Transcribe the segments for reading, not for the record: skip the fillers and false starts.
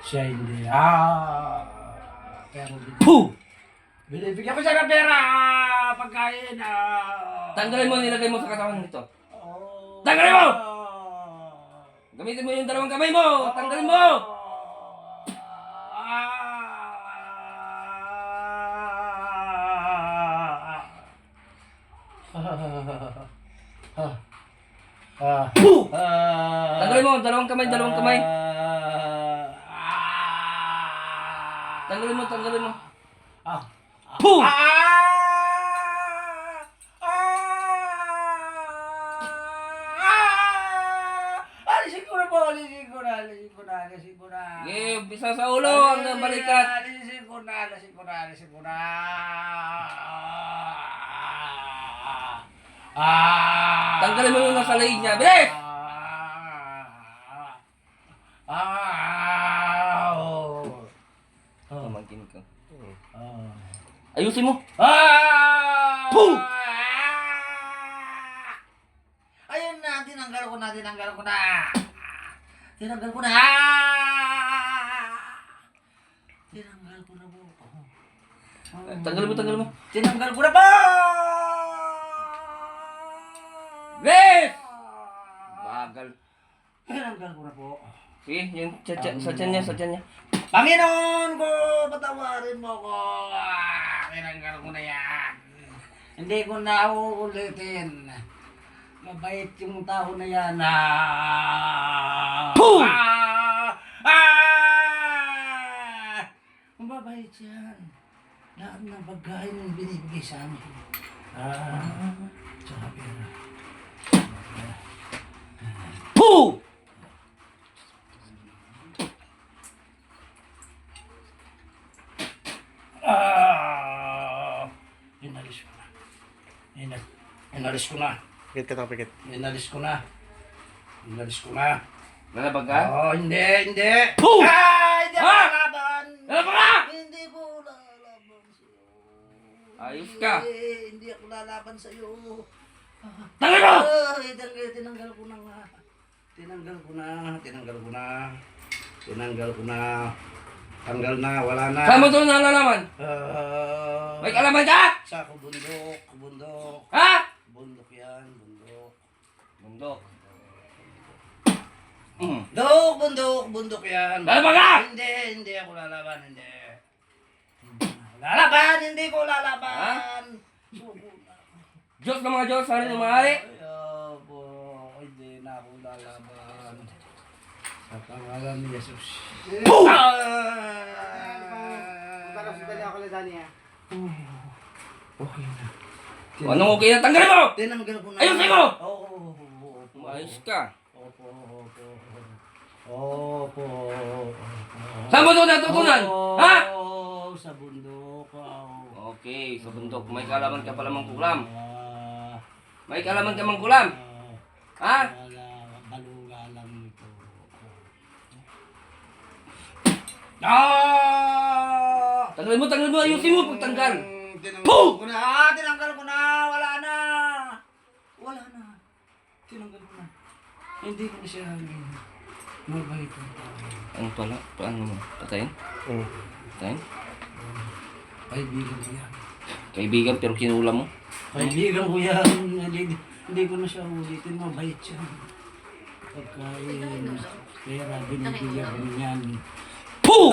Siya hindi. Pero binibigyan ko siya ng pera. Pagkain. Tanggalin mo, nilagay mo sa katawan nito. Tanggalin mo! Gamitin mo yung dalawang kamay mo! Tanggalin mo! Tanggalin mo, dalawang kamay. Tanggalin mo. Puh! Alisin ko na. Okay, umpisa sa ulo hanggang balikat. Alisin ko na. Tanggalin mo yung nasa leeg niya. Bilis! Pamangkin ka. Ayusin mo. Puh! Ayun na, tinanggal ko na. Tinanggal ko na po. Tanggalin mo. Tinanggal ko na po! Bilis! Bagal. Tinanggal ko na po. Sige, yung sa tiyan niya. Panginoon ko, patawarin mo ko. Tinanggal ko na yan. Hindi ko na uulitin. Mabait yung tao na yan. Puh! Mababait yan. Lahat ng pagkain yung binibigay sa amin. Tsaka pera. Puh! Inalis ko na. Inalis ko na. Nalabag ka? Hindi. Puh! Hindi ako Ha? lalaban. Nalabag ka? Hindi ko lalaban sa'yo. Ayos ka. Hindi ako lalaban sa'yo. Tanggal mo! Tinanggal ko na nga. Tanggal na, wala na. Saan mo ito nalalaman? May kalaman ka? Sa bundok. Ha? Bundok yan. Bundok. Bundok yan. Lalaban ka! Hindi ako lalaban, hindi ko lalaban. Suko na. Diyos ng mga Diyos, hari ng mga hari. Opo, hindi na ako lalaban. Sa pangalan ni Jesus. Puh! Okay na. Anong okay na? Tanggalin mo! Tinanggal ko na. Ayusin mo! Opo. Ayos ka. Opo. Saan mo ito natutunan? Ha? Sa bundok. Okay, sa bundok. May kalaman ka pala mangkulam. Ah, May kalaman ka mangkulam. Ha? Baluga lang ito. Tanggalin mo. Ayusin mo pagtanggal. Tinanggal ko na. Tinanggal ko na. Wala na. Tinanggal ko na. Hindi ko na siya mabait ang tao. Ano pala? Paano mo? Patayin? Patayin? Kaibigan ko yan. Kaibigan pero kinulam mo. Kaibigan ko yan. Hindi ko na siya ulitin. Mabait siya. Pagkain, pera, binibigyan ko niyan. Puh!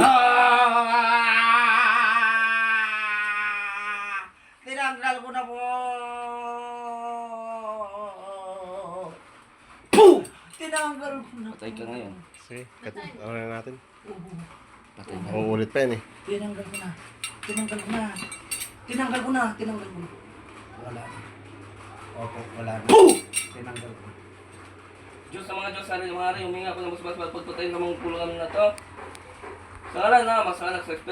Tinanggal ko na po. Puh! Tinanggal ko na. Patay ka ngayon. Sige, ano na natin? Patay na. Uulit pa yan eh. Tinanggal ko na. Wala na. Opo, wala na. Puh! Tinanggal ko. Diyos sa mga Diyos, hari ng mga hari, huminga ko ng mas pagpatayin ng mga kulangan na to. Sa ngalan na, masanak sa